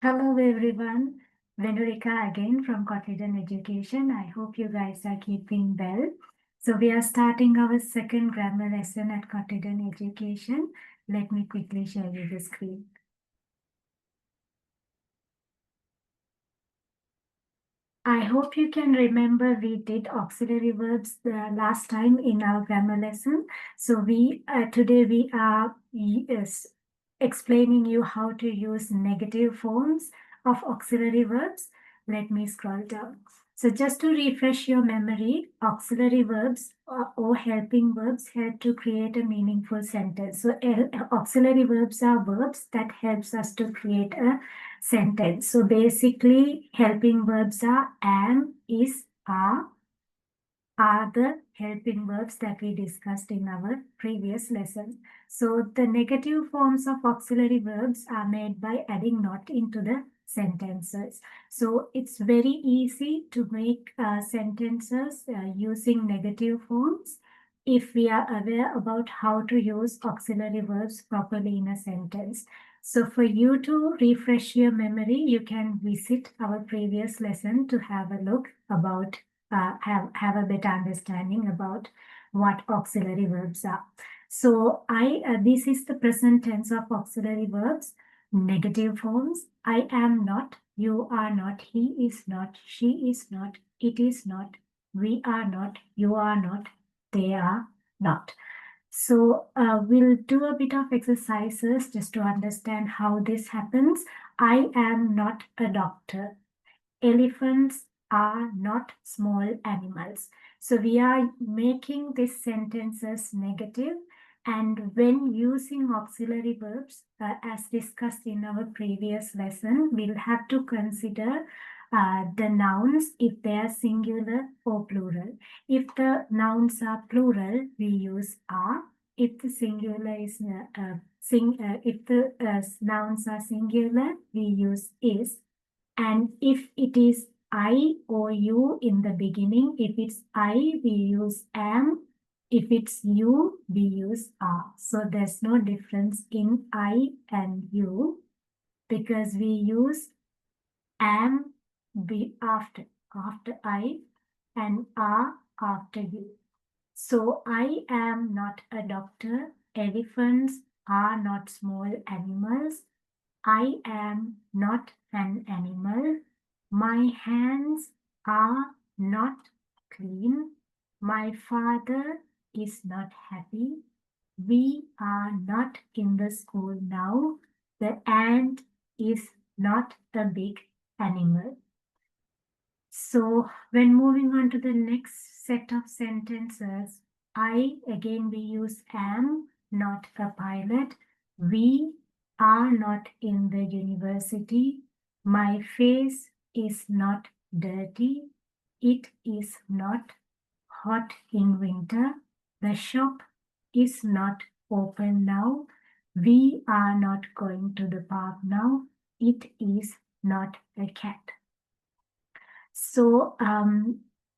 Hello everyone, Venunika again from Confident Education. I hope you guys are keeping well. So we are starting our second grammar lesson at Confident Education. Let me quickly share you the screen. I hope you can remember we did auxiliary verbs last time in our grammar lesson. So today we are explaining you how to use negative forms of auxiliary verbs. Let me scroll down. So just to refresh your memory, auxiliary verbs or helping verbs help to create a meaningful sentence. So auxiliary verbs are verbs that helps us to create a sentence. So basically, helping verbs are am, is, are the helping verbs that we discussed in our previous lesson. So the negative forms of auxiliary verbs are made by adding not into the sentences. So it's very easy to make sentences using negative forms if we are aware about how to use auxiliary verbs properly in a sentence. So for you to refresh your memory, you can visit our previous lesson to have a look about have a better understanding about what auxiliary verbs are. So this is the present tense of auxiliary verbs, negative forms. I am not, you are not, he is not, she is not, it is not, we are not, you are not, they are not. So we'll do a bit of exercises just to understand how this happens. I am not a doctor. Elephants are not small animals. So we are making these sentences negative, and when using auxiliary verbs, as discussed in our previous lesson, we'll have to consider the nouns if they are singular or plural. If the nouns are plural, we use are. If the singular is if the nouns are singular, we use is. And if it is I or you in the beginning, if it's I, we use am. If it's you, we use are. So there's no difference in I and you because we use am be after I and are after you. So I am not a doctor. Elephants are not small animals. I am not an animal. My hands are not clean. My father is not happy. We are not in the school now. The ant is not a big animal. So when moving on to the next set of sentences, again we use am, not a pilot. We are not in the university. My face is not dirty. It is not hot in winter. The shop is not open now. We are not going to the park now. It is not a cat. So,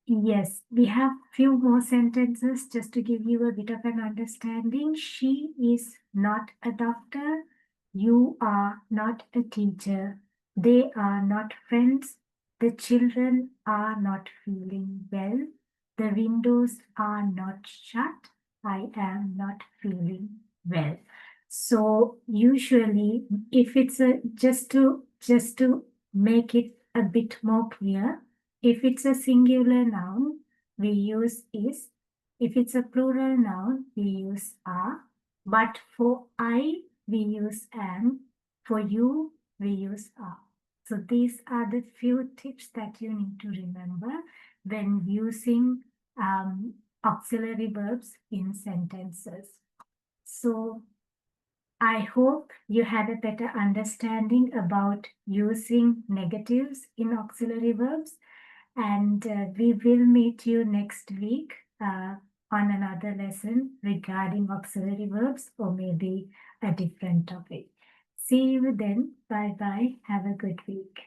yes, we have few more sentences just to give you a bit of an understanding. She is not a doctor. You are not a teacher. They are not friends. The children are not feeling well. The windows are not shut. I am not feeling well. So usually, if it's a just to make it a bit more clear, if it's a singular noun, we use is. If it's a plural noun, we use are. But for I, we use am. For you, we use are. So these are the few tips that you need to remember when using auxiliary verbs in sentences. So I hope you had a better understanding about using negatives in auxiliary verbs, and we will meet you next week on another lesson regarding auxiliary verbs or maybe a different topic. See you then. Bye bye. Have a good week.